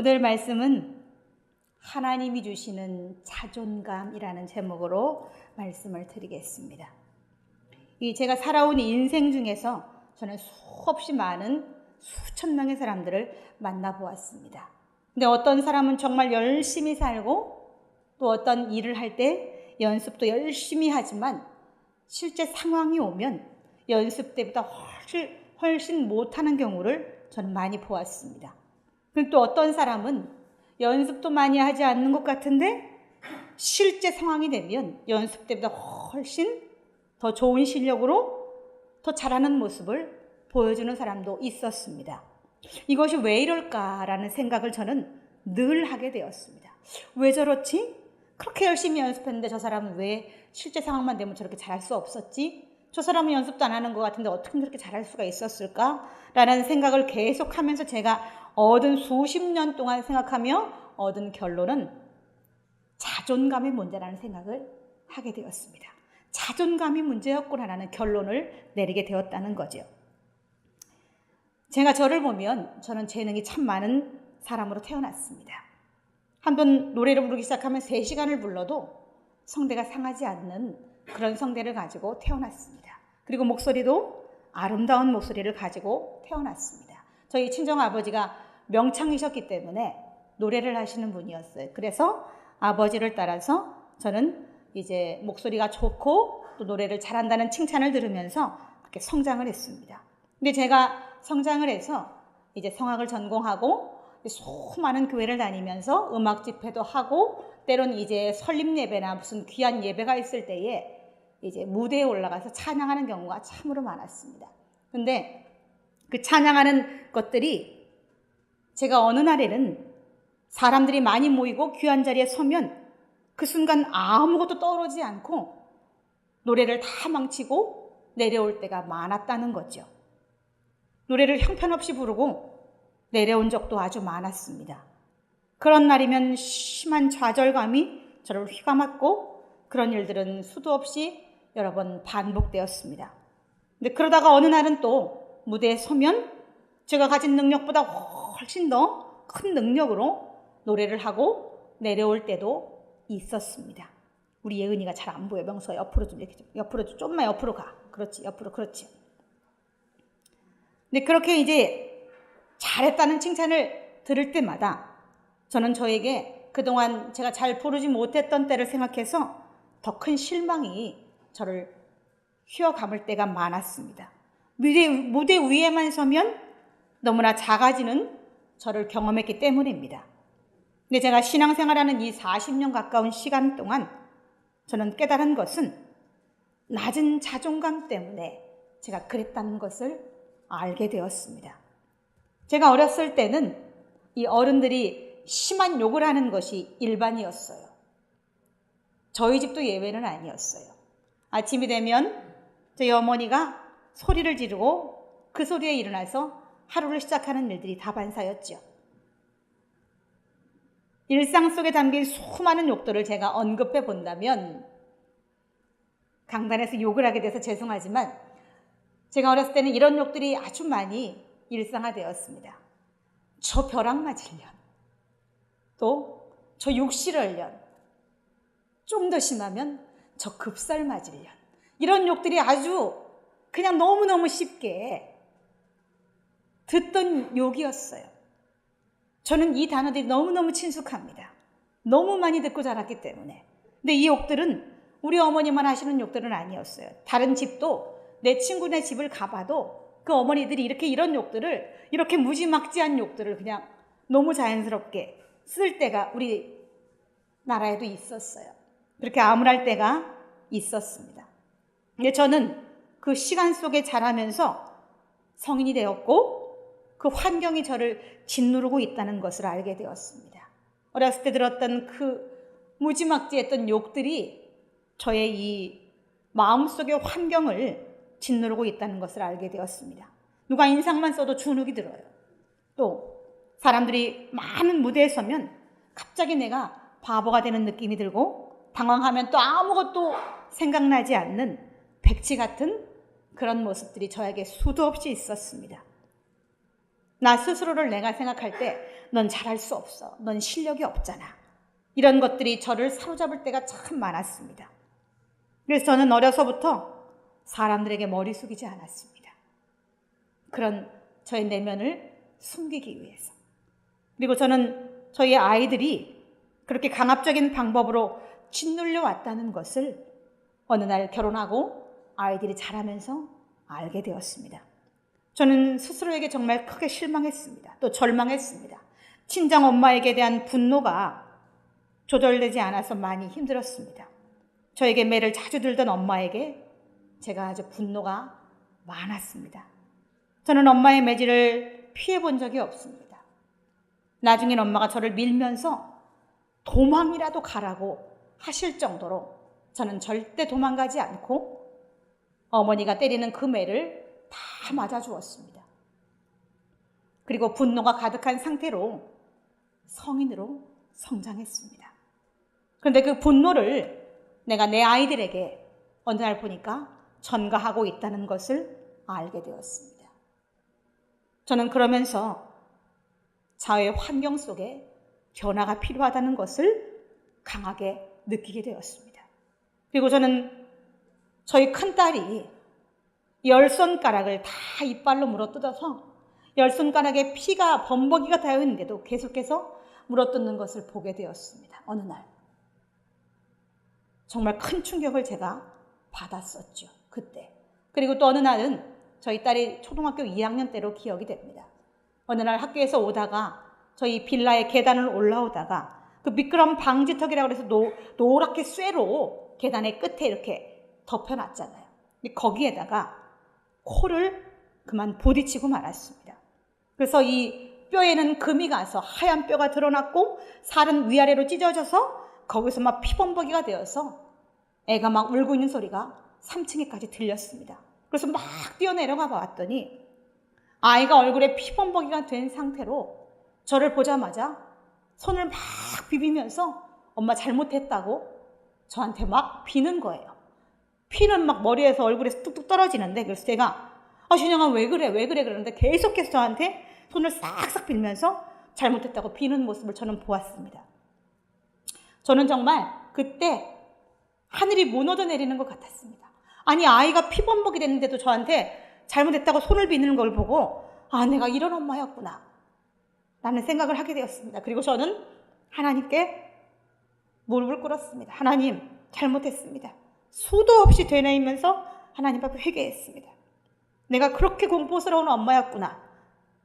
오늘 말씀은 하나님이 주시는 자존감이라는 제목으로 말씀을 드리겠습니다. 제가 살아온 인생 중에서 저는 수없이 많은 수천 명의 사람들을 만나보았습니다. 근데 어떤 사람은 정말 열심히 살고 또 어떤 일을 할 때 연습도 열심히 하지만 실제 상황이 오면 연습 때보다 훨씬 못하는 경우를 저는 많이 보았습니다. 그리고 또 어떤 사람은 연습도 많이 하지 않는 것 같은데 실제 상황이 되면 연습 때보다 훨씬 더 좋은 실력으로 더 잘하는 모습을 보여주는 사람도 있었습니다. 이것이 왜 이럴까라는 생각을 저는 늘 하게 되었습니다. 왜 저렇지? 그렇게 열심히 연습했는데 저 사람은 왜 실제 상황만 되면 저렇게 잘할 수 없었지? 저 사람은 연습도 안 하는 것 같은데 어떻게 저렇게 잘할 수가 있었을까? 라는 생각을 계속하면서 제가 얻은 수십 년 동안 생각하며 얻은 결론은 자존감의 문제라는 생각을 하게 되었습니다. 자존감이 문제였구나라는 결론을 내리게 되었다는 거죠. 제가 저를 보면 저는 재능이 참 많은 사람으로 태어났습니다. 한번 노래를 부르기 시작하면 3시간을 불러도 성대가 상하지 않는 그런 성대를 가지고 태어났습니다. 그리고 목소리도 아름다운 목소리를 가지고 태어났습니다. 저희 친정아버지가 명창이셨기 때문에 노래를 하시는 분이었어요. 그래서 아버지를 따라서 저는 이제 목소리가 좋고 또 노래를 잘한다는 칭찬을 들으면서 그렇게 성장을 했습니다. 근데 제가 성장을 해서 이제 성악을 전공하고 수많은 교회를 다니면서 음악 집회도 하고 때론 이제 설립 예배나 무슨 귀한 예배가 있을 때에 이제 무대에 올라가서 찬양하는 경우가 참으로 많았습니다. 근데 그 찬양하는 것들이 제가 어느 날에는 사람들이 많이 모이고 귀한 자리에 서면 그 순간 아무것도 떠오르지 않고 노래를 다 망치고 내려올 때가 많았다는 거죠. 노래를 형편없이 부르고 내려온 적도 아주 많았습니다. 그런 날이면 심한 좌절감이 저를 휘감았고 그런 일들은 수도 없이 여러 번 반복되었습니다. 근데 그러다가 어느 날은 또 무대에 서면 제가 가진 능력보다 훨씬 더 큰 능력으로 노래를 하고 내려올 때도 있었습니다. 우리 예은이가 잘 안 보여. 명서 옆으로 좀 이렇게 옆으로 좀만 옆으로 가. 그렇지, 옆으로 그렇지. 근데 그렇게 이제 잘했다는 칭찬을 들을 때마다 저는 저에게 그동안 제가 잘 부르지 못했던 때를 생각해서 더 큰 실망이 저를 휘어감을 때가 많았습니다. 무대 위에만 서면 너무나 작아지는 저를 경험했기 때문입니다. 근데 제가 신앙생활하는 이 40년 가까운 시간 동안 저는 깨달은 것은 낮은 자존감 때문에 제가 그랬다는 것을 알게 되었습니다. 제가 어렸을 때는 이 어른들이 심한 욕을 하는 것이 일반이었어요. 저희 집도 예외는 아니었어요. 아침이 되면 저희 어머니가 소리를 지르고 그 소리에 일어나서 하루를 시작하는 일들이 다반사였죠. 일상 속에 담긴 수많은 욕들을 제가 언급해 본다면 강단에서 욕을 하게 돼서 죄송하지만 제가 어렸을 때는 이런 욕들이 아주 많이 일상화되었습니다. 저 벼락 맞을 년, 또 저 욕실을 년, 좀 더 심하면 저 급살 맞을 년, 이런 욕들이 아주 그냥 너무너무 쉽게 듣던 욕이었어요. 저는 이 단어들이 너무너무 친숙합니다. 너무 많이 듣고 자랐기 때문에. 근데 이 욕들은 우리 어머니만 하시는 욕들은 아니었어요. 다른 집도 내 친구네 집을 가봐도 그 어머니들이 이런 욕들을, 이렇게 무지막지한 욕들을 그냥 너무 자연스럽게 쓸 때가 우리 나라에도 있었어요. 그렇게 암울할 때가 있었습니다. 근데 저는 그 시간 속에 자라면서 성인이 되었고 그 환경이 저를 짓누르고 있다는 것을 알게 되었습니다. 어렸을 때 들었던 그 무지막지했던 욕들이 저의 이 마음속의 환경을 짓누르고 있다는 것을 알게 되었습니다. 누가 인상만 써도 주눅이 들어요. 또 사람들이 많은 무대에 서면 갑자기 내가 바보가 되는 느낌이 들고 당황하면 또 아무것도 생각나지 않는 백치 같은 그런 모습들이 저에게 수도 없이 있었습니다. 나 스스로를 내가 생각할 때 넌 잘할 수 없어. 넌 실력이 없잖아. 이런 것들이 저를 사로잡을 때가 참 많았습니다. 그래서 저는 어려서부터 사람들에게 머리 숙이지 않았습니다. 그런 저의 내면을 숨기기 위해서. 그리고 저는 저희 아이들이 그렇게 강압적인 방법으로 짓눌려 왔다는 것을 어느 날 결혼하고 아이들이 자라면서 알게 되었습니다. 저는 스스로에게 정말 크게 실망했습니다. 또 절망했습니다. 친정 엄마에게 대한 분노가 조절되지 않아서 많이 힘들었습니다. 저에게 매를 자주 들던 엄마에게 제가 아주 분노가 많았습니다. 저는 엄마의 매질을 피해본 적이 없습니다. 나중엔 엄마가 저를 밀면서 도망이라도 가라고 하실 정도로 저는 절대 도망가지 않고 어머니가 때리는 그 매를 다 맞아주었습니다. 그리고 분노가 가득한 상태로 성인으로 성장했습니다. 그런데 그 분노를 내가 내 아이들에게 어느 날 보니까 전가하고 있다는 것을 알게 되었습니다. 저는 그러면서 사회 환경 속에 변화가 필요하다는 것을 강하게 느끼게 되었습니다. 그리고 저는 저희 큰딸이 10손가락을 다 이빨로 물어뜯어서 10손가락에 피가 범벅이가 닿여 있는데도 계속해서 물어뜯는 것을 보게 되었습니다. 어느 날. 정말 큰 충격을 제가 받았었죠. 그때. 그리고 또 어느 날은 저희 딸이 초등학교 2학년 때로 기억이 됩니다. 어느 날 학교에서 오다가 저희 빌라의 계단을 올라오다가 그 미끄럼 방지턱이라고 해서 노랗게 쇠로 계단의 끝에 이렇게 덮여놨잖아요. 근데 거기에다가 코를 그만 부딪히고 말았습니다. 그래서 이 뼈에는 금이 가서 하얀 뼈가 드러났고 살은 위아래로 찢어져서 거기서 막 피범벅이가 되어서 애가 막 울고 있는 소리가 3층에까지 들렸습니다. 그래서 막 뛰어내려가 봤더니 아이가 얼굴에 피범벅이가 된 상태로 저를 보자마자 손을 막 비비면서 엄마 잘못했다고 저한테 막 비는 거예요. 피는 막 머리에서 얼굴에서 뚝뚝 떨어지는데 그래서 제가 준영아 왜 그래 그러는데 계속해서 저한테 손을 싹싹 빌면서 잘못했다고 비는 모습을 저는 보았습니다. 저는 정말 그때 하늘이 무너져 내리는 것 같았습니다. 아니 아이가 피범벅이 됐는데도 저한테 잘못했다고 손을 비는 걸 보고 내가 이런 엄마였구나 라는 생각을 하게 되었습니다. 그리고 저는 하나님께 무릎을 꿇었습니다. 하나님 잘못했습니다. 수도 없이 되뇌이면서 하나님 앞에 회개했습니다. 내가 그렇게 공포스러운 엄마였구나.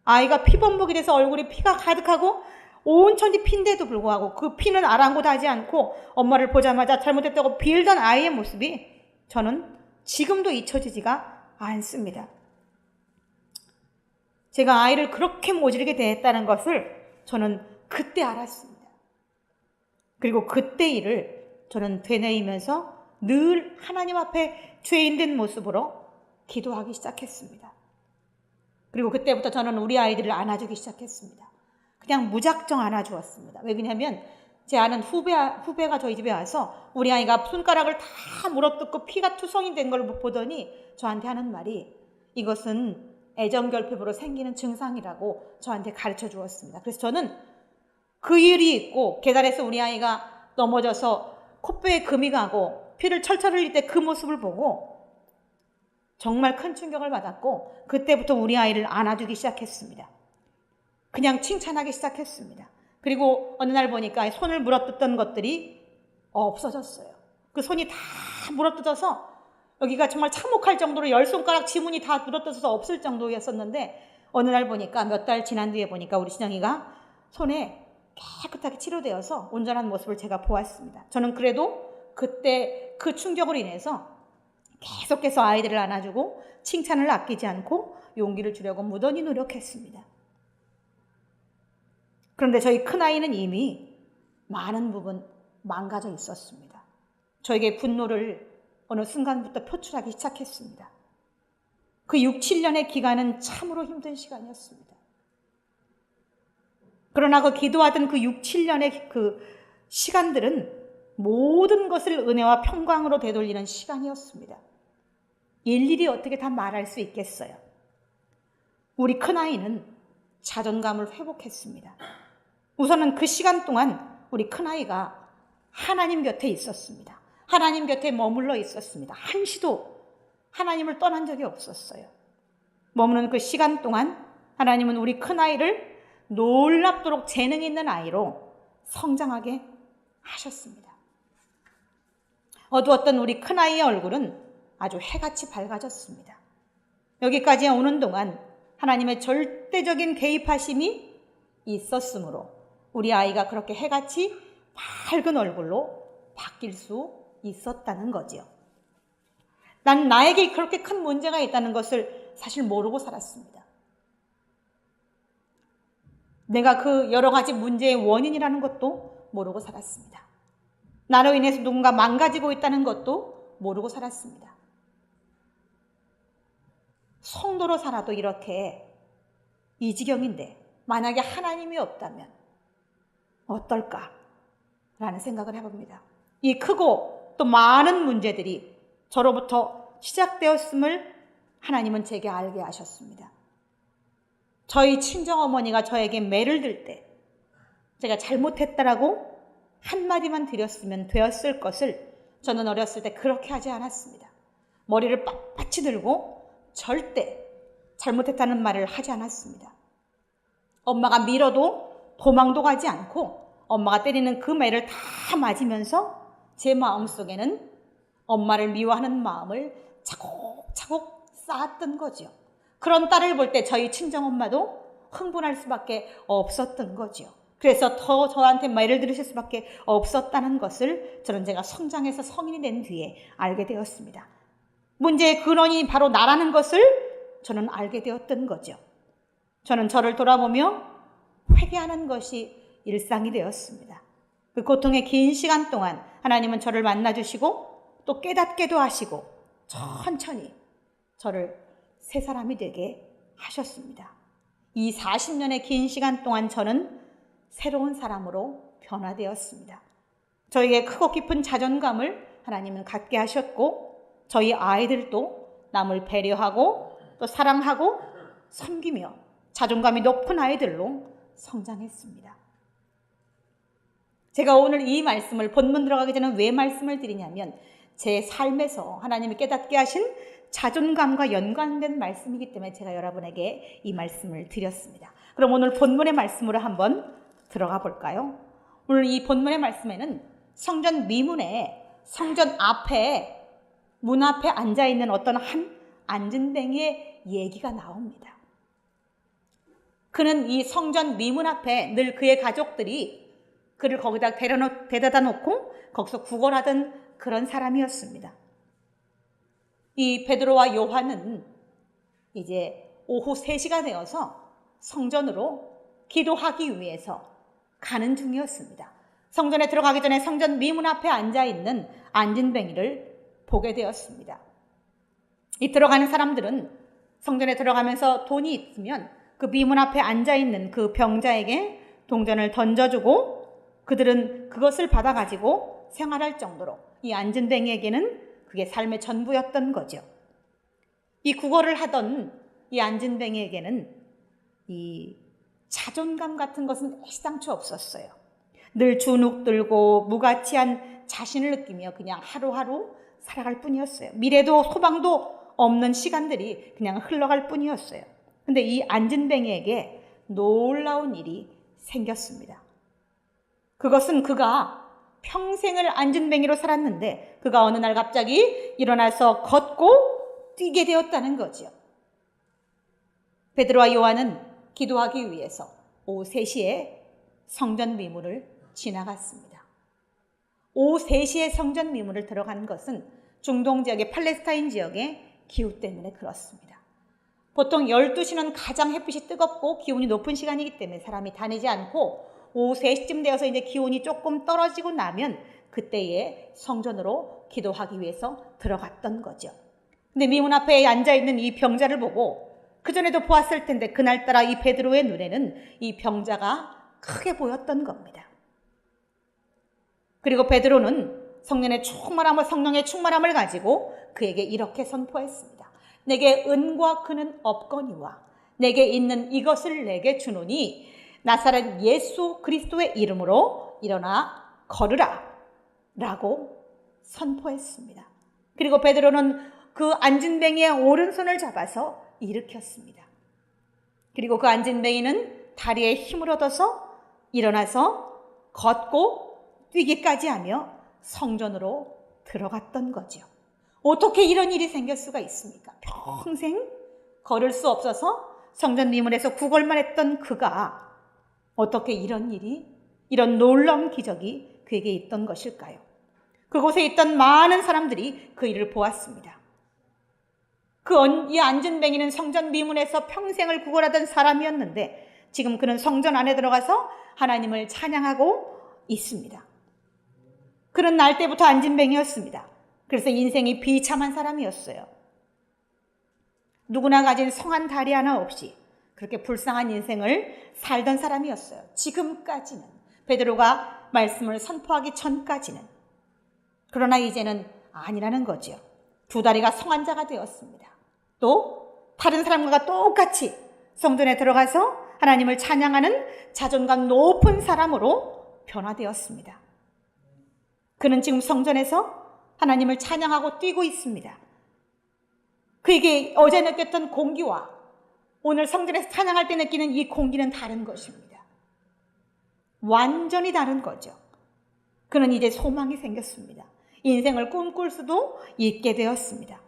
아이가 피범벅이 돼서 얼굴에 피가 가득하고 온 천지 피인데도 불구하고 그 피는 아랑곳하지 않고 엄마를 보자마자 잘못했다고 빌던 아이의 모습이 저는 지금도 잊혀지지가 않습니다. 제가 아이를 그렇게 모질게 대했다는 것을 저는 그때 알았습니다. 그리고 그때 일을 저는 되뇌이면서 늘 하나님 앞에 죄인된 모습으로 기도하기 시작했습니다. 그리고 그때부터 저는 우리 아이들을 안아주기 시작했습니다. 그냥 무작정 안아주었습니다. 왜 그러냐면 제 아는 후배가 저희 집에 와서 우리 아이가 손가락을 다 물어뜯고 피가 투성이 된 걸 보더니 저한테 하는 말이 이것은 애정결핍으로 생기는 증상이라고 저한테 가르쳐 주었습니다. 그래서 저는 그 일이 있고 계단에서 우리 아이가 넘어져서 콧뼈에 금이 가고 피를 철철 흘릴 때 그 모습을 보고 정말 큰 충격을 받았고 그때부터 우리 아이를 안아주기 시작했습니다. 그냥 칭찬하기 시작했습니다. 그리고 어느 날 보니까 손을 물어뜯던 것들이 없어졌어요. 그 손이 다 물어뜯어서 여기가 정말 참혹할 정도로 10손가락 지문이 다 물어뜯어서 없을 정도였었는데 어느 날 보니까 몇 달 지난 뒤에 보니까 우리 신영이가 손에 깨끗하게 치료되어서 온전한 모습을 제가 보았습니다. 저는 그래도 그때 그 충격으로 인해서 계속해서 아이들을 안아주고 칭찬을 아끼지 않고 용기를 주려고 무던히 노력했습니다. 그런데 저희 큰아이는 이미 많은 부분 망가져 있었습니다. 저에게 분노를 어느 순간부터 표출하기 시작했습니다. 그 6, 7년의 기간은 참으로 힘든 시간이었습니다. 그러나 그 기도하던 그 6, 7년의 그 시간들은 모든 것을 은혜와 평강으로 되돌리는 시간이었습니다. 일일이 어떻게 다 말할 수 있겠어요. 우리 큰아이는 자존감을 회복했습니다. 우선은 그 시간 동안 우리 큰아이가 하나님 곁에 있었습니다. 하나님 곁에 머물러 있었습니다. 한시도 하나님을 떠난 적이 없었어요. 머무는 그 시간 동안 하나님은 우리 큰아이를 놀랍도록 재능 있는 아이로 성장하게 하셨습니다. 어두웠던 우리 큰아이의 얼굴은 아주 해같이 밝아졌습니다. 여기까지 오는 동안 하나님의 절대적인 개입하심이 있었으므로 우리 아이가 그렇게 해같이 밝은 얼굴로 바뀔 수 있었다는 거지요. 난 나에게 그렇게 큰 문제가 있다는 것을 사실 모르고 살았습니다. 내가 그 여러 가지 문제의 원인이라는 것도 모르고 살았습니다. 나로 인해서 누군가 망가지고 있다는 것도 모르고 살았습니다. 성도로 살아도 이렇게 이 지경인데 만약에 하나님이 없다면 어떨까라는 생각을 해봅니다. 이 크고 또 많은 문제들이 저로부터 시작되었음을 하나님은 제게 알게 하셨습니다. 저희 친정어머니가 저에게 매를 들 때 제가 잘못했다라고 한마디만 드렸으면 되었을 것을 저는 어렸을 때 그렇게 하지 않았습니다. 머리를 빳빳이 들고 절대 잘못했다는 말을 하지 않았습니다. 엄마가 밀어도 도망도 가지 않고 엄마가 때리는 그 매를 다 맞으면서 제 마음속에는 엄마를 미워하는 마음을 차곡차곡 쌓았던 거죠. 그런 딸을 볼 때 저희 친정엄마도 흥분할 수밖에 없었던 거죠. 그래서 더 저한테 매를 들으실 수밖에 없었다는 것을 저는 제가 성장해서 성인이 된 뒤에 알게 되었습니다. 문제의 근원이 바로 나라는 것을 저는 알게 되었던 거죠. 저는 저를 돌아보며 회개하는 것이 일상이 되었습니다. 그 고통의 긴 시간 동안 하나님은 저를 만나주시고 또 깨닫게도 하시고 천천히 저를 새 사람이 되게 하셨습니다. 이 40년의 긴 시간 동안 저는 새로운 사람으로 변화되었습니다. 저에게 크고 깊은 자존감을 하나님은 갖게 하셨고 저희 아이들도 남을 배려하고 또 사랑하고 섬기며 자존감이 높은 아이들로 성장했습니다. 제가 오늘 이 말씀을 본문 들어가기 전에 왜 말씀을 드리냐면 제 삶에서 하나님이 깨닫게 하신 자존감과 연관된 말씀이기 때문에 제가 여러분에게 이 말씀을 드렸습니다. 그럼 오늘 본문의 말씀으로 한번 들어가 볼까요? 오늘 이 본문의 말씀에는 성전 미문에 성전 앞에 문 앞에 앉아있는 어떤 한 안진뱅이의 얘기가 나옵니다. 그는 이 성전 미문 앞에 늘 그의 가족들이 그를 거기다 데려다 놓고 거기서 구걸하던 그런 사람이었습니다. 이 베드로와 요한은 이제 오후 3시가 되어서 성전으로 기도하기 위해서 가는 중이었습니다. 성전에 들어가기 전에 성전 미문 앞에 앉아있는 안진뱅이를 보게 되었습니다. 이 들어가는 사람들은 성전에 들어가면서 돈이 있으면 그 미문 앞에 앉아있는 그 병자에게 동전을 던져주고 그들은 그것을 받아가지고 생활할 정도로 이 안진뱅이에게는 그게 삶의 전부였던 거죠. 이 구걸을 하던 이 안진뱅이에게는 이 자존감 같은 것은 시당초 없었어요. 늘 주눅 들고 무가치한 자신을 느끼며 그냥 하루하루 살아갈 뿐이었어요. 미래도 소망도 없는 시간들이 그냥 흘러갈 뿐이었어요. 근데 이 안진뱅이에게 놀라운 일이 생겼습니다. 그것은 그가 평생을 안진뱅이로 살았는데 그가 어느 날 갑자기 일어나서 걷고 뛰게 되었다는 거죠. 베드로와 요한은 기도하기 위해서 오후 3시에 성전 미문을 지나갔습니다. 오후 3시에 성전 미문을 들어가는 것은 중동 지역의 팔레스타인 지역의 기후 때문에 그렇습니다. 보통 12시는 가장 햇빛이 뜨겁고 기온이 높은 시간이기 때문에 사람이 다니지 않고 오후 3시쯤 되어서 이제 기온이 조금 떨어지고 나면 그때에 성전으로 기도하기 위해서 들어갔던 거죠. 근데 미문 앞에 앉아있는 이 병자를 보고 그전에도 보았을 텐데 그날따라 이 베드로의 눈에는 이 병자가 크게 보였던 겁니다. 그리고 베드로는 성령의 충만함을 가지고 그에게 이렇게 선포했습니다. 내게 은과 금은 없거니와 내게 있는 이것을 내게 주노니 나사렛 예수 그리스도의 이름으로 일어나 걸으라 라고 선포했습니다. 그리고 베드로는 그 안진뱅이의 오른손을 잡아서 일으켰습니다. 그리고 그 안진뱅이는 다리에 힘을 얻어서 일어나서 걷고 뛰기까지 하며 성전으로 들어갔던 거죠. 어떻게 이런 일이 생길 수가 있습니까? 평생 걸을 수 없어서 성전 미문에서 구걸만 했던 그가 어떻게 이런 일이, 이런 놀라운 기적이 그에게 있던 것일까요? 그곳에 있던 많은 사람들이 그 일을 보았습니다. 이 안진뱅이는 성전 미문에서 평생을 구걸하던 사람이었는데 지금 그는 성전 안에 들어가서 하나님을 찬양하고 있습니다. 그는 날 때부터 안진뱅이였습니다. 그래서 인생이 비참한 사람이었어요. 누구나 가진 성한 다리 하나 없이 그렇게 불쌍한 인생을 살던 사람이었어요. 지금까지는, 베드로가 말씀을 선포하기 전까지는. 그러나 이제는 아니라는 거죠. 두 다리가 성한 자가 되었습니다. 또 다른 사람과 똑같이 성전에 들어가서 하나님을 찬양하는 자존감 높은 사람으로 변화되었습니다. 그는 지금 성전에서 하나님을 찬양하고 뛰고 있습니다. 그에게 어제 느꼈던 공기와 오늘 성전에서 찬양할 때 느끼는 이 공기는 다른 것입니다. 완전히 다른 거죠. 그는 이제 소망이 생겼습니다. 인생을 꿈꿀 수도 있게 되었습니다.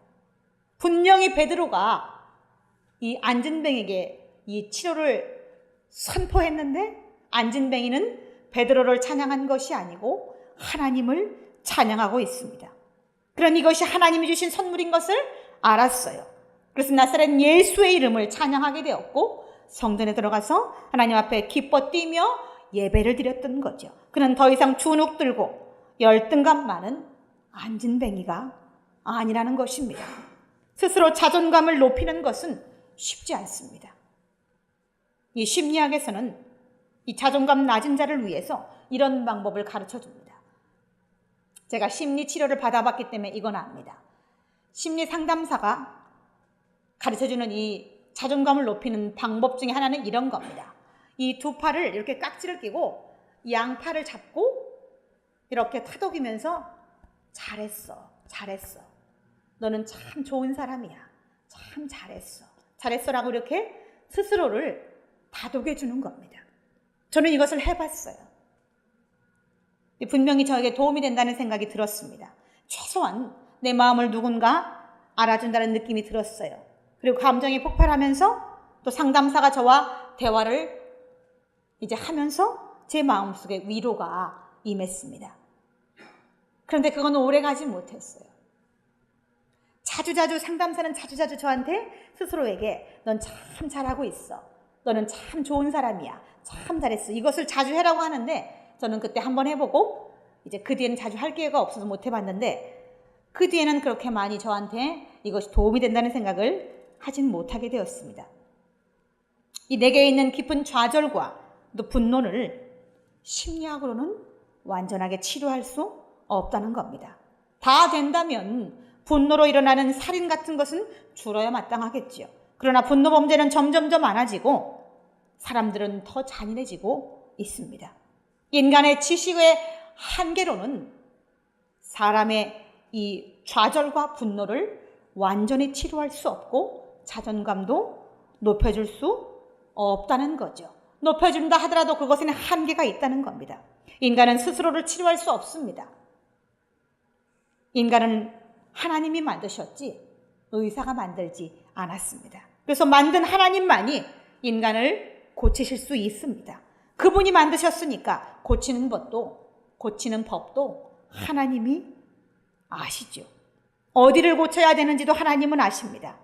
분명히 베드로가 이 안진뱅이에게 이 치료를 선포했는데 안진뱅이는 베드로를 찬양한 것이 아니고 하나님을 찬양하고 있습니다. 그런 이것이 하나님이 주신 선물인 것을 알았어요. 그래서 나사렛 예수의 이름을 찬양하게 되었고 성전에 들어가서 하나님 앞에 기뻐 뛰며 예배를 드렸던 거죠. 그는 더 이상 주눅 들고 열등감 많은 안진뱅이가 아니라는 것입니다. 스스로 자존감을 높이는 것은 쉽지 않습니다. 이 심리학에서는 이 자존감 낮은 자를 위해서 이런 방법을 가르쳐 줍니다. 제가 심리 치료를 받아봤기 때문에 이건 압니다. 심리 상담사가 가르쳐주는 이 자존감을 높이는 방법 중에 하나는 이런 겁니다. 이 두 팔을 이렇게 깍지를 끼고 양팔을 잡고 이렇게 타독이면서 잘했어, 잘했어. 너는 참 좋은 사람이야. 참 잘했어, 잘했어라고 이렇게 스스로를 다독여 주는 겁니다. 저는 이것을 해봤어요. 분명히 저에게 도움이 된다는 생각이 들었습니다. 최소한 내 마음을 누군가 알아준다는 느낌이 들었어요. 그리고 감정이 폭발하면서 또 상담사가 저와 대화를 이제 하면서 제 마음속에 위로가 임했습니다. 그런데 그건 오래 가지 못했어요. 자주자주 상담사는 자주자주 저한테 스스로에게 넌 참 잘하고 있어. 너는 참 좋은 사람이야. 참 잘했어. 이것을 자주 해라고 하는데 저는 그때 한번 해보고 이제 그 뒤에는 자주 할 기회가 없어서 못 해봤는데 그 뒤에는 그렇게 많이 저한테 이것이 도움이 된다는 생각을 하진 못하게 되었습니다. 이 내게 있는 깊은 좌절과 또 분노를 심리학으로는 완전하게 치료할 수 없다는 겁니다. 다 된다면 분노로 일어나는 살인 같은 것은 줄어야 마땅하겠지요. 그러나 분노 범죄는 점점점 많아지고 사람들은 더 잔인해지고 있습니다. 인간의 지식의 한계로는 사람의 이 좌절과 분노를 완전히 치료할 수 없고 자존감도 높여줄 수 없다는 거죠. 높여준다 하더라도 그것에는 한계가 있다는 겁니다. 인간은 스스로를 치료할 수 없습니다. 인간은 하나님이 만드셨지 의사가 만들지 않았습니다. 그래서 만든 하나님만이 인간을 고치실 수 있습니다. 그분이 만드셨으니까 고치는 법도 하나님이 아시죠. 어디를 고쳐야 되는지도 하나님은 아십니다.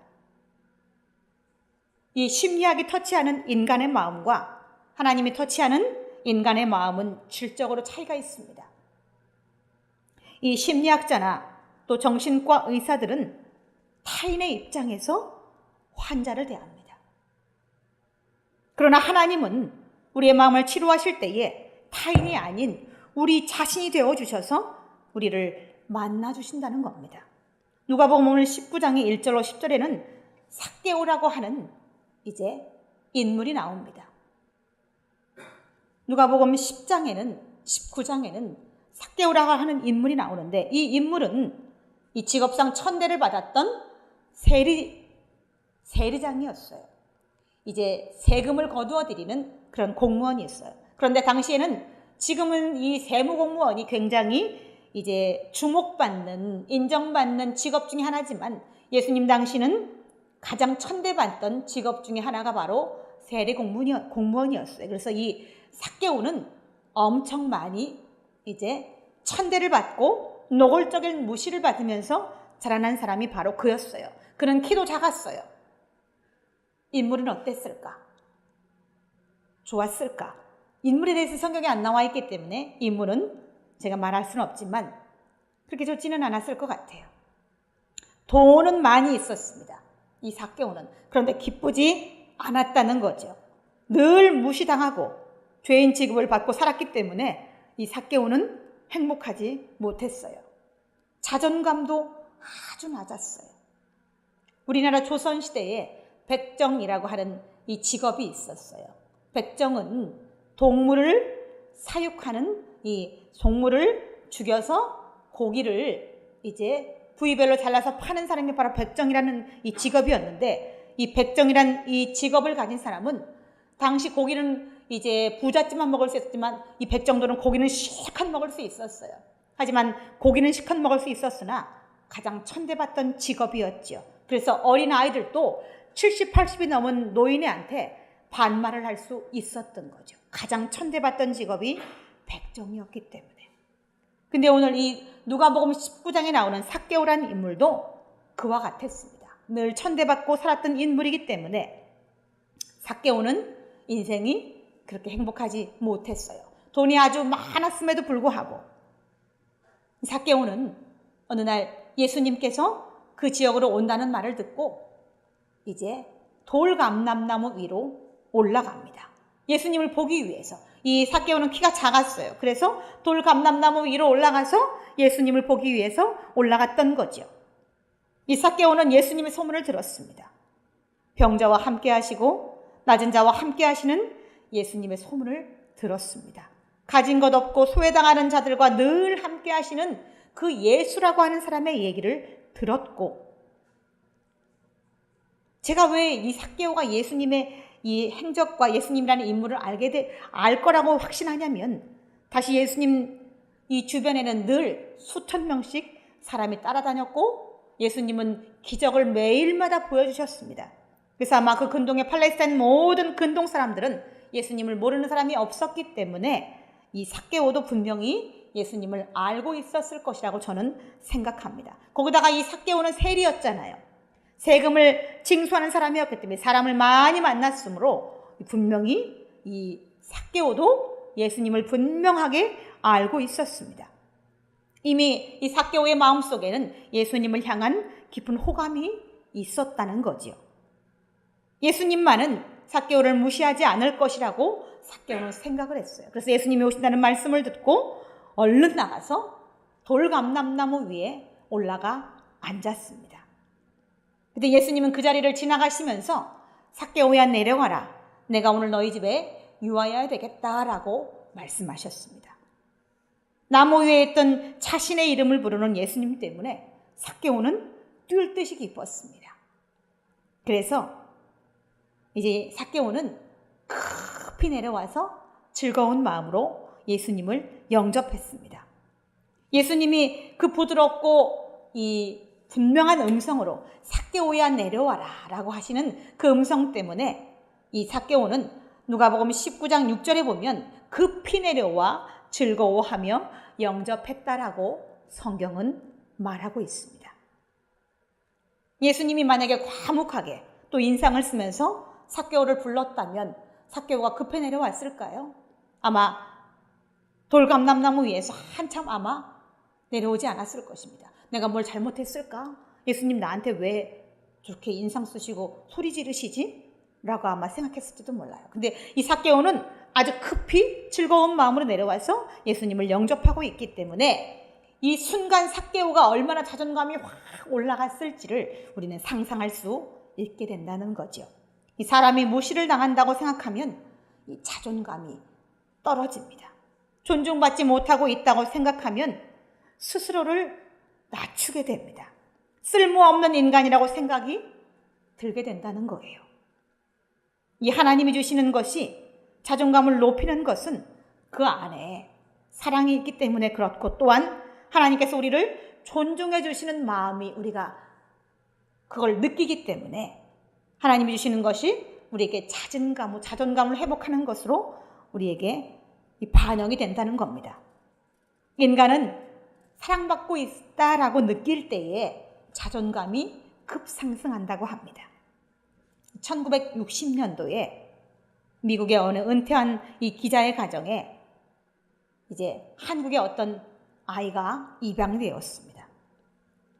이 심리학이 터치하는 인간의 마음과 하나님이 터치하는 인간의 마음은 질적으로 차이가 있습니다. 이 심리학자나 또 정신과 의사들은 타인의 입장에서 환자를 대합니다. 그러나 하나님은 우리의 마음을 치료하실 때에 타인이 아닌 우리 자신이 되어주셔서 우리를 만나주신다는 겁니다. 누가복음 오늘 19장의 1절로 10절에는 삭개오라고 하는 이제 인물이 나옵니다. 누가복음 10장에는 19장에는 삭개오라고 하는 인물이 나오는데, 이 인물은 이 직업상 천대를 받았던 세리장이었어요. 이제 세금을 거두어 드리는 그런 공무원이었어요. 그런데 당시에는, 지금은 이 세무공무원이 굉장히 이제 주목받는, 인정받는 직업 중에 하나지만, 예수님 당시는 가장 천대받던 직업 중에 하나가 바로 세리 공무원이었어요. 그래서 이 삭개오는 엄청 많이 이제 천대를 받고 노골적인 무시를 받으면서 자라난 사람이 바로 그였어요. 그는 키도 작았어요. 인물은 어땠을까? 좋았을까? 인물에 대해서 성경에 안 나와 있기 때문에 인물은 제가 말할 수는 없지만 그렇게 좋지는 않았을 것 같아요. 돈은 많이 있었습니다. 이 삭개오는. 그런데 기쁘지 않았다는 거죠. 늘 무시당하고 죄인 취급을 받고 살았기 때문에 이 삭개오는 행복하지 못했어요. 자존감도 아주 낮았어요. 우리나라 조선시대에 백정이라고 하는 이 직업이 있었어요. 백정은 동물을 사육하는, 이 동물을 죽여서 고기를 이제 부위별로 잘라서 파는 사람이 바로 백정이라는 이 직업이었는데, 이 백정이란 이 직업을 가진 사람은 당시 고기는 이제 부잣집만 먹을 수 있었지만 이 백정들은 고기는 실컷 먹을 수 있었어요. 하지만 고기는 실컷 먹을 수 있었으나 가장 천대받던 직업이었죠. 그래서 어린 아이들도 70, 80이 넘은 노인애한테 반말을 할 수 있었던 거죠. 가장 천대받던 직업이 백정이었기 때문에. 근데 오늘 이 누가복음 19장에 나오는 삭개오라는 인물도 그와 같았습니다. 늘 천대받고 살았던 인물이기 때문에 삭개오는 인생이 그렇게 행복하지 못했어요. 돈이 아주 많았음에도 불구하고 삭개오는 어느 날 예수님께서 그 지역으로 온다는 말을 듣고 이제 돌감람나무 위로 올라갑니다. 예수님을 보기 위해서. 이 삭개오는 키가 작았어요. 그래서 돌감람나무 위로 올라가서 예수님을 보기 위해서 올라갔던 거죠. 이 삭개오는 예수님의 소문을 들었습니다. 병자와 함께 하시고 낮은 자와 함께 하시는 예수님의 소문을 들었습니다. 가진 것 없고 소외당하는 자들과 늘 함께 하시는 그 예수라고 하는 사람의 얘기를 들었고, 제가 왜 이 삭개오가 예수님의 이 행적과 예수님이라는 인물을 알 거라고 확신하냐면, 다시 예수님 이 주변에는 늘 수천 명씩 사람이 따라다녔고 예수님은 기적을 매일마다 보여주셨습니다. 그래서 아마 그 근동의 팔레스타인 모든 근동 사람들은 예수님을 모르는 사람이 없었기 때문에 이 삭개오도 분명히 예수님을 알고 있었을 것이라고 저는 생각합니다. 거기다가 이 삭개오는 세리였잖아요. 세금을 징수하는 사람이었기 때문에 사람을 많이 만났으므로 분명히 이 삭개오도 예수님을 분명하게 알고 있었습니다. 이미 이 삭개오의 마음속에는 예수님을 향한 깊은 호감이 있었다는 거지요. 예수님만은 삭개오를 무시하지 않을 것이라고 삭개오는 생각을 했어요. 그래서 예수님이 오신다는 말씀을 듣고 얼른 나가서 돌감람나무 위에 올라가 앉았습니다. 근데 예수님은 그 자리를 지나가시면서 삭개오야 내려가라. 내가 오늘 너희 집에 유하여야 되겠다라고 말씀하셨습니다. 나무 위에 있던 자신의 이름을 부르는 예수님 때문에 삭개오는 뛸 듯이 기뻤습니다. 그래서 이제 삭개오는 급히 내려와서 즐거운 마음으로 예수님을 영접했습니다. 예수님이 그 부드럽고 이 분명한 음성으로 삭개오야 내려와라 라고 하시는 그 음성 때문에 이 삭개오는 누가복음 19장 6절에 보면 급히 내려와 즐거워하며 영접했다라고 성경은 말하고 있습니다. 예수님이 만약에 과묵하게 또 인상을 쓰면서 삭개오를 불렀다면 삭개오가 급히 내려왔을까요? 아마 돌감람나무 위에서 한참 아마 내려오지 않았을 것입니다. 내가 뭘 잘못했을까? 예수님 나한테 왜 저렇게 인상 쓰시고 소리 지르시지? 라고 아마 생각했을지도 몰라요. 근데 이 삭개오는 아주 급히 즐거운 마음으로 내려와서 예수님을 영접하고 있기 때문에 이 순간 삭개오가 얼마나 자존감이 확 올라갔을지를 우리는 상상할 수 있게 된다는 거죠. 이 사람이 무시를 당한다고 생각하면 이 자존감이 떨어집니다. 존중받지 못하고 있다고 생각하면 스스로를 낮추게 됩니다. 쓸모없는 인간이라고 생각이 들게 된다는 거예요. 이 하나님이 주시는 것이, 자존감을 높이는 것은 그 안에 사랑이 있기 때문에 그렇고, 또한 하나님께서 우리를 존중해 주시는 마음이 우리가 그걸 느끼기 때문에 하나님이 주시는 것이 우리에게 자존감을 회복하는 것으로 우리에게 반영이 된다는 겁니다. 인간은 사랑받고 있다라고 느낄 때에 자존감이 급상승한다고 합니다. 1960년도에 미국의 어느 은퇴한 이 기자의 가정에 이제 한국의 어떤 아이가 입양되었습니다.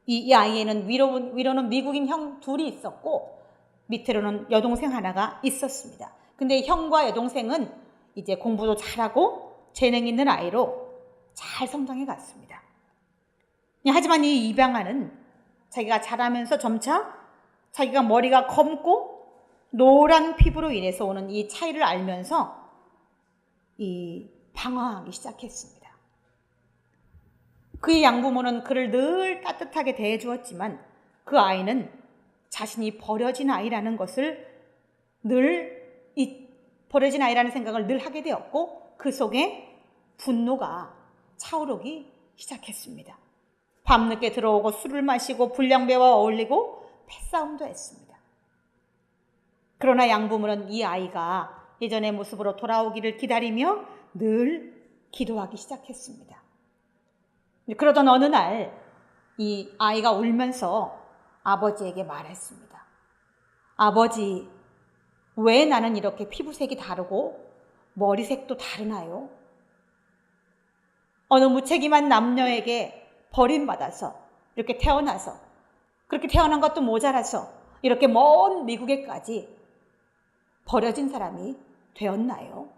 이 아이에는 위로는 미국인 형 둘이 있었고 밑으로는 여동생 하나가 있었습니다. 근데 형과 여동생은 이제 공부도 잘하고 재능 있는 아이로 잘 성장해 갔습니다. 하지만 이 입양아는 자기가 자라면서 점차 자기가 머리가 검고 노란 피부로 인해서 오는 이 차이를 알면서 방황하기 시작했습니다. 그의 양부모는 그를 늘 따뜻하게 대해주었지만 그 아이는 자신이 버려진 아이라는 것을 버려진 아이라는 생각을 늘 하게 되었고, 그 속에 분노가 차오르기 시작했습니다. 밤늦게 들어오고 술을 마시고 불량배와 어울리고 패싸움도 했습니다. 그러나 양부모는 이 아이가 예전의 모습으로 돌아오기를 기다리며 늘 기도하기 시작했습니다. 그러던 어느 날 이 아이가 울면서 아버지에게 말했습니다. 아버지, 왜 나는 이렇게 피부색이 다르고 머리색도 다르나요? 어느 무책임한 남녀에게 버림받아서 이렇게 태어나서, 그렇게 태어난 것도 모자라서 이렇게 먼 미국에까지 버려진 사람이 되었나요?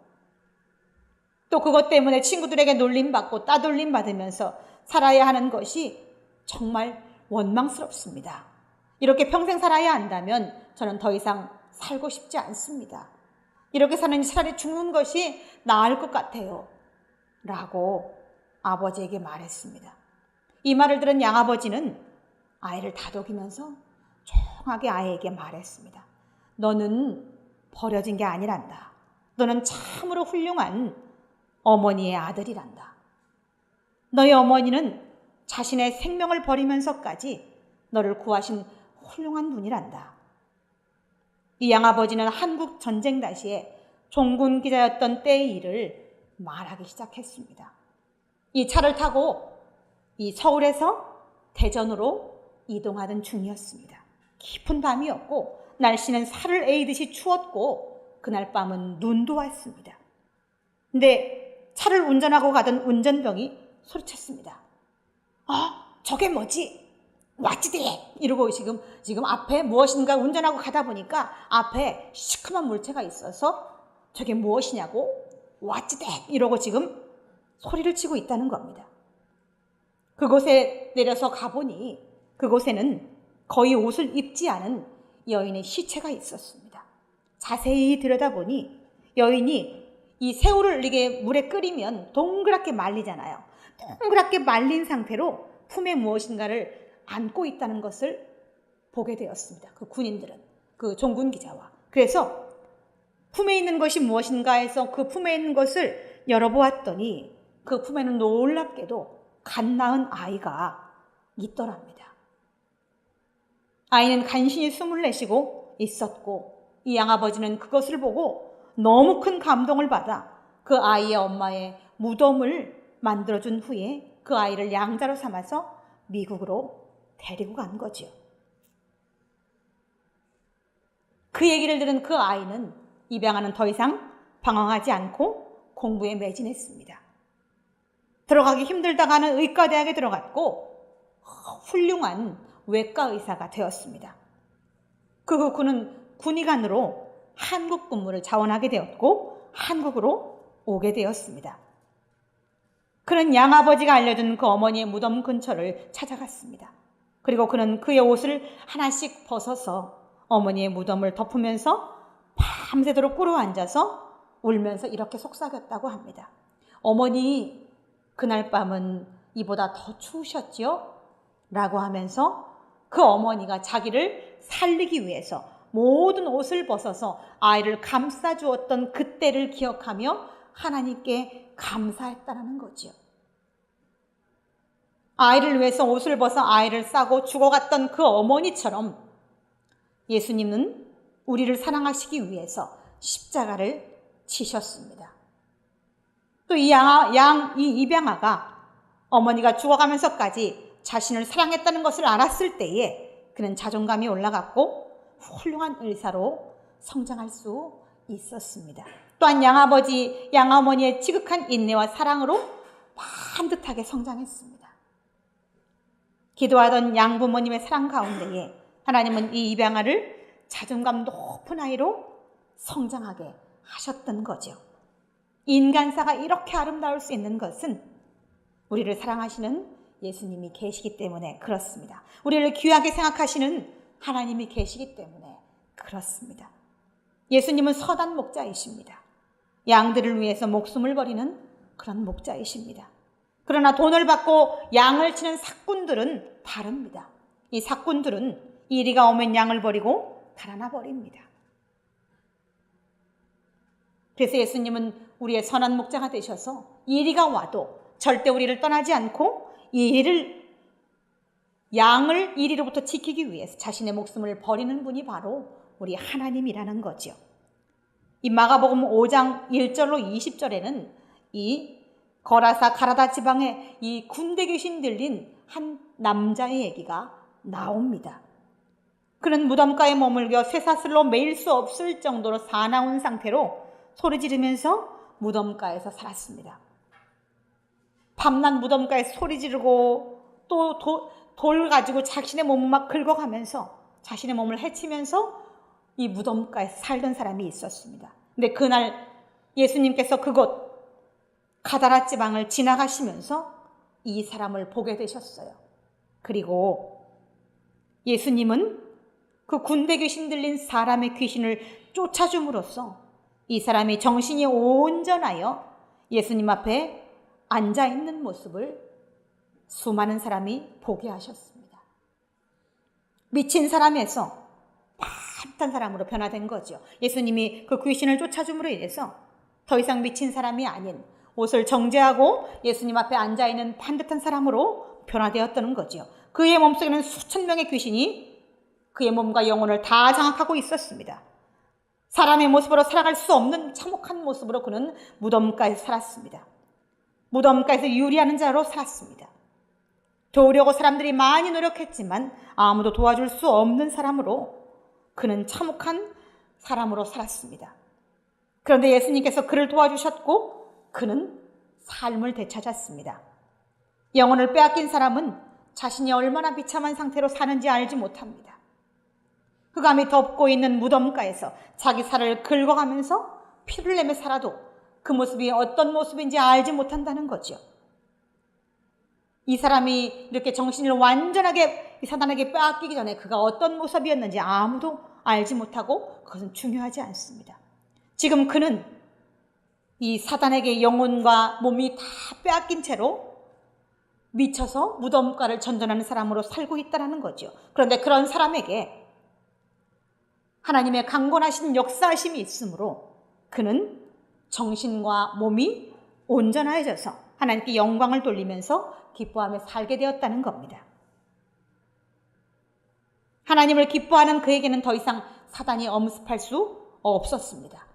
또 그것 때문에 친구들에게 놀림받고 따돌림 받으면서 살아야 하는 것이 정말 원망스럽습니다. 이렇게 평생 살아야 한다면 저는 더 이상 살고 싶지 않습니다. 이렇게 사느니 차라리 죽는 것이 나을 것 같아요. 라고 아버지에게 말했습니다. 이 말을 들은 양아버지는 아이를 다독이면서 조용하게 아이에게 말했습니다. 너는 버려진 게 아니란다. 너는 참으로 훌륭한 어머니의 아들이란다. 너희 어머니는 자신의 생명을 버리면서까지 너를 구하신 훌륭한 분이란다. 이 양아버지는 한국 전쟁 당시에 종군 기자였던 때의 일을 말하기 시작했습니다. 이 차를 타고 이 서울에서 대전으로 이동하던 중이었습니다. 깊은 밤이었고 날씨는 살을 에이듯이 추웠고 그날 밤은 눈도 왔습니다. 근데 차를 운전하고 가던 운전병이 소리쳤습니다. 저게 뭐지? 왓츠대! 이러고 지금 앞에 무엇인가 운전하고 가다 보니까 앞에 시커먼 물체가 있어서 저게 무엇이냐고 왓츠대! 이러고 지금 소리를 치고 있다는 겁니다. 그곳에 내려서 가보니 그곳에는 거의 옷을 입지 않은 여인의 시체가 있었습니다. 자세히 들여다보니 여인이 이 새우를 이게 물에 끓이면 동그랗게 말리잖아요. 동그랗게 말린 상태로 품에 무엇인가를 안고 있다는 것을 보게 되었습니다. 그 군인들은, 그 종군 기자와. 그래서 품에 있는 것이 무엇인가 해서 그 품에 있는 것을 열어보았더니 그 품에는 놀랍게도 갓 낳은 아이가 있더랍니다. 아이는 간신히 숨을 내쉬고 있었고 이 양아버지는 그것을 보고 너무 큰 감동을 받아 그 아이의 엄마의 무덤을 만들어준 후에 그 아이를 양자로 삼아서 미국으로 데리고 간 거죠. 그 얘기를 들은 그 아이는 입양아는 더 이상 방황하지 않고 공부에 매진했습니다. 들어가기 힘들다가는 의과대학에 들어갔고 훌륭한 외과 의사가 되었습니다. 그 후 그는 군의관으로 한국 군무를 자원하게 되었고 한국으로 오게 되었습니다. 그는 양아버지가 알려준 그 어머니의 무덤 근처를 찾아갔습니다. 그리고 그는 그의 옷을 하나씩 벗어서 어머니의 무덤을 덮으면서 밤새도록 꿇어 앉아서 울면서 이렇게 속삭였다고 합니다. 어머니, 그날 밤은 이보다 더 추우셨지요? 라고 하면서 그 어머니가 자기를 살리기 위해서 모든 옷을 벗어서 아이를 감싸주었던 그때를 기억하며 하나님께 감사했다는 거지요. 아이를 위해서 옷을 벗어 아이를 싸고 죽어갔던 그 어머니처럼 예수님은 우리를 사랑하시기 위해서 십자가를 치셨습니다. 또 이 입양아가 어머니가 죽어가면서까지 자신을 사랑했다는 것을 알았을 때에 그는 자존감이 올라갔고 훌륭한 의사로 성장할 수 있었습니다. 또한 양아버지, 양어머니의 지극한 인내와 사랑으로 반듯하게 성장했습니다. 기도하던 양부모님의 사랑 가운데에 하나님은 이 입양아를 자존감 높은 아이로 성장하게 하셨던 거죠. 인간사가 이렇게 아름다울 수 있는 것은 우리를 사랑하시는 예수님이 계시기 때문에 그렇습니다. 우리를 귀하게 생각하시는 하나님이 계시기 때문에 그렇습니다. 예수님은 선한 목자이십니다. 양들을 위해서 목숨을 버리는 그런 목자이십니다. 그러나 돈을 받고 양을 치는 삭군들은 다릅니다. 이 삭군들은 이리가 오면 양을 버리고 달아나 버립니다. 그래서 예수님은 우리의 선한 목자가 되셔서 이리가 와도 절대 우리를 떠나지 않고 양을 이리로부터 지키기 위해서 자신의 목숨을 버리는 분이 바로 우리 하나님이라는 거죠. 이 마가복음 5장 1절로 20절에는 이 거라사 가라다 지방에 이 군대 귀신 들린 한 남자의 얘기가 나옵니다. 그는 무덤가에 머물겨 쇠사슬로 매일 수 없을 정도로 사나운 상태로 소리 지르면서 무덤가에서 살았습니다. 밤낮 무덤가에서 소리 지르고 또 돌 가지고 자신의 몸을 막 긁어가면서 자신의 몸을 해치면서 이 무덤가에서 살던 사람이 있었습니다. 근데 그날 예수님께서 그곳 가다라 지방을 지나가시면서 이 사람을 보게 되셨어요. 그리고 예수님은 그 군대 귀신 들린 사람의 귀신을 쫓아줌으로써 이 사람이 정신이 온전하여 예수님 앞에 앉아있는 모습을 수많은 사람이 보게 하셨습니다. 미친 사람에서 반듯한 사람으로 변화된 거죠. 예수님이 그 귀신을 쫓아줌으로 인해서 더 이상 미친 사람이 아닌 옷을 정제하고 예수님 앞에 앉아있는 반듯한 사람으로 변화되었다는 거죠. 그의 몸속에는 수천 명의 귀신이 그의 몸과 영혼을 다 장악하고 있었습니다. 사람의 모습으로 살아갈 수 없는 참혹한 모습으로 그는 무덤가에서 살았습니다. 무덤가에서 유리하는 자로 살았습니다. 도우려고 사람들이 많이 노력했지만 아무도 도와줄 수 없는 사람으로 그는 참혹한 사람으로 살았습니다. 그런데 예수님께서 그를 도와주셨고 그는 삶을 되찾았습니다. 영혼을 빼앗긴 사람은 자신이 얼마나 비참한 상태로 사는지 알지 못합니다. 흑암이 덮고 있는 무덤가에서 자기 살을 긁어가면서 피를 내며 살아도 그 모습이 어떤 모습인지 알지 못한다는 거죠. 이 사람이 이렇게 정신을 완전하게 사단에게 빼앗기기 전에 그가 어떤 모습이었는지 아무도 알지 못하고 그것은 중요하지 않습니다. 지금 그는 이 사단에게 영혼과 몸이 다 빼앗긴 채로 미쳐서 무덤가를 전전하는 사람으로 살고 있다는 거죠. 그런데 그런 사람에게 하나님의 강권하신 역사하심이 있으므로 그는 정신과 몸이 온전해져서 하나님께 영광을 돌리면서 기뻐하며 살게 되었다는 겁니다. 하나님을 기뻐하는 그에게는 더 이상 사단이 엄습할 수 없었습니다.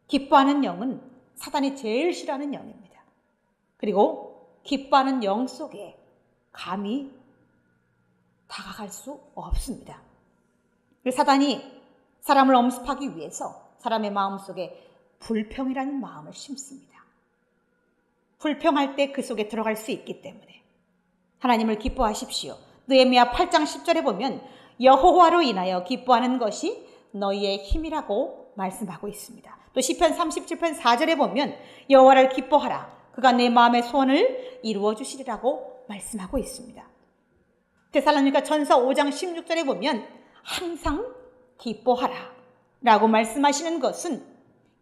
기뻐하는 영은 사단이 제일 싫어하는 영입니다. 그리고 기뻐하는 영 속에 감히 다가갈 수 없습니다. 사단이 사람을 엄습하기 위해서 사람의 마음속에 불평이라는 마음을 심습니다. 불평할 때 그 속에 들어갈 수 있기 때문에 하나님을 기뻐하십시오. 느헤미야 8장 10절에 보면 여호와로 인하여 기뻐하는 것이 너희의 힘이라고 말씀하고 있습니다. 또 시편 37편 4절에 보면 여호와를 기뻐하라. 그가 내 마음의 소원을 이루어 주시리라고 말씀하고 있습니다. 데살로니가 전서 5장 16절에 보면 항상 기뻐하라 라고 말씀하시는 것은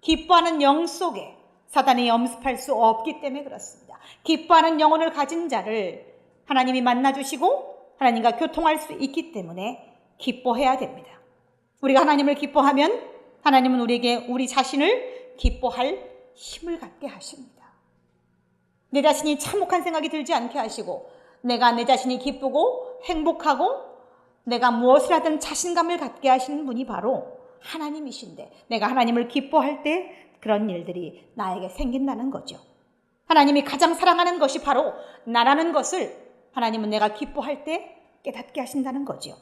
기뻐하는 영 속에 사단이 염습할 수 없기 때문에 그렇습니다. 기뻐하는 영혼을 가진 자를 하나님이 만나주시고 하나님과 교통할 수 있기 때문에 기뻐해야 됩니다. 우리가 하나님을 기뻐하면 하나님은 우리에게 우리 자신을 기뻐할 힘을 갖게 하십니다. 내 자신이 참혹한 생각이 들지 않게 하시고 내가 내 자신이 기쁘고 행복하고 내가 무엇을 하든 자신감을 갖게 하시는 분이 바로 하나님이신데, 내가 하나님을 기뻐할 때 그런 일들이 나에게 생긴다는 거죠. 하나님이 가장 사랑하는 것이 바로 나라는 것을 하나님은 내가 기뻐할 때 깨닫게 하신다는 거죠.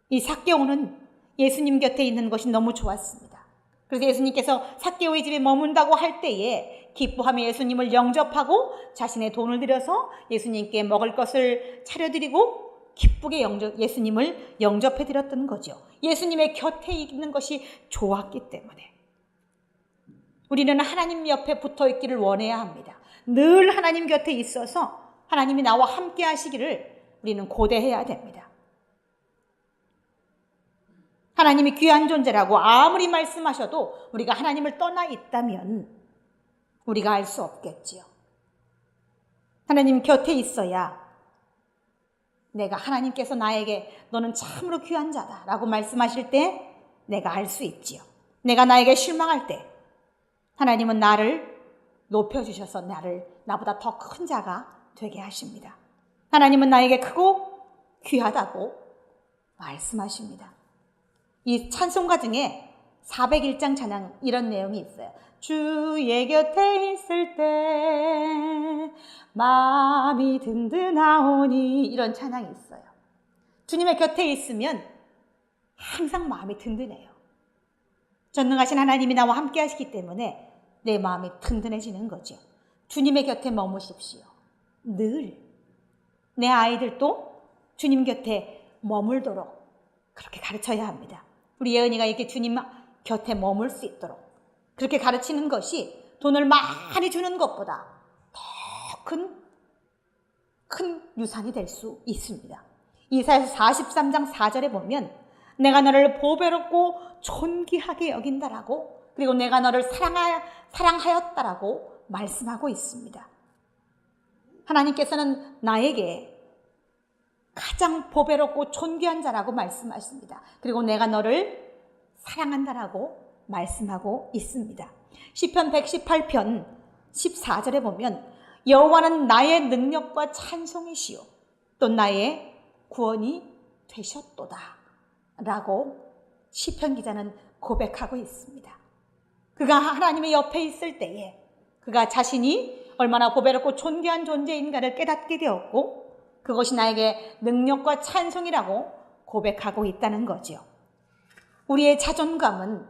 이 삭개오는 예수님 곁에 있는 것이 너무 좋았습니다. 그래서 예수님께서 삭개오의 집에 머문다고 할 때에 기뻐하며 예수님을 영접하고 자신의 돈을 들여서 예수님께 먹을 것을 차려드리고 기쁘게 예수님을 영접해드렸던 거죠. 예수님의 곁에 있는 것이 좋았기 때문에. 우리는 하나님 옆에 붙어 있기를 원해야 합니다. 늘 하나님 곁에 있어서 하나님이 나와 함께 하시기를 우리는 고대해야 됩니다. 하나님이 귀한 존재라고 아무리 말씀하셔도 우리가 하나님을 떠나 있다면 우리가 알 수 없겠지요. 하나님 곁에 있어야 내가 하나님께서 나에게 너는 참으로 귀한 자다 라고 말씀하실 때 내가 알 수 있지요. 내가 나에게 실망할 때 하나님은 나를 높여주셔서 나보다 더 큰 자가 되게 하십니다. 하나님은 나에게 크고 귀하다고 말씀하십니다. 이 찬송가 중에 401장 찬양 이런 내용이 있어요. 주의 곁에 있을 때 마음이 든든하오니, 이런 찬양이 있어요. 주님의 곁에 있으면 항상 마음이 든든해요. 전능하신 하나님이 나와 함께 하시기 때문에 내 마음이 든든해지는 거죠. 주님의 곁에 머무십시오. 늘. 내 아이들도 주님 곁에 머물도록 그렇게 가르쳐야 합니다. 우리 예은이가 이렇게 주님 곁에 머물 수 있도록 그렇게 가르치는 것이 돈을 많이 주는 것보다 더 큰 유산이 될 수 있습니다. 이사야서 43장 4절에 보면 내가 너를 보배롭고 존귀하게 여긴다라고, 그리고 내가 너를 사랑하였다라고 말씀하고 있습니다. 하나님께서는 나에게 가장 보배롭고 존귀한 자라고 말씀하십니다. 그리고 내가 너를 사랑한다라고 말씀하고 있습니다. 시편 118편 14절에 보면 여호와는 나의 능력과 찬송이시요 또 나의 구원이 되셨도다 라고 시편 기자는 고백하고 있습니다. 그가 하나님의 옆에 있을 때에 그가 자신이 얼마나 보배롭고 존귀한 존재인가를 깨닫게 되었고 그것이 나에게 능력과 찬송이라고 고백하고 있다는 거죠. 우리의 자존감은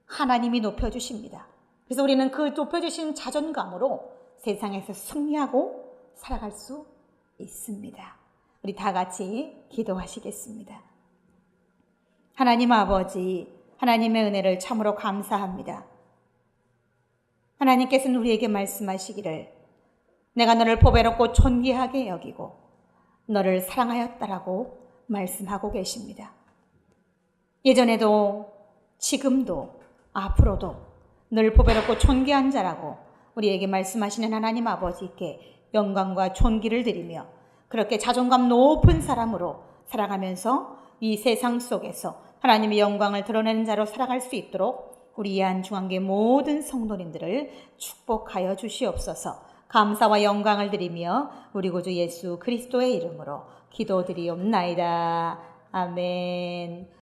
하나님이 높여주십니다. 그래서 우리는 그 높여주신 자존감으로 세상에서 승리하고 살아갈 수 있습니다. 우리 다 같이 기도하시겠습니다. 하나님 아버지, 하나님의 은혜를 참으로 감사합니다. 하나님께서는 우리에게 말씀하시기를 내가 너를 보배롭고 존귀하게 여기고 너를 사랑하였다라고 말씀하고 계십니다. 예전에도 지금도 앞으로도 늘 보배롭고 존귀한 자라고 우리에게 말씀하시는 하나님 아버지께 영광과 존귀를 드리며 그렇게 자존감 높은 사람으로 살아가면서 이 세상 속에서 하나님의 영광을 드러내는 자로 살아갈 수 있도록 우리 예한중앙교회 모든 성도님들을 축복하여 주시옵소서. 감사와 영광을 드리며 우리 구주 예수 그리스도의 이름으로 기도드리옵나이다. 아멘.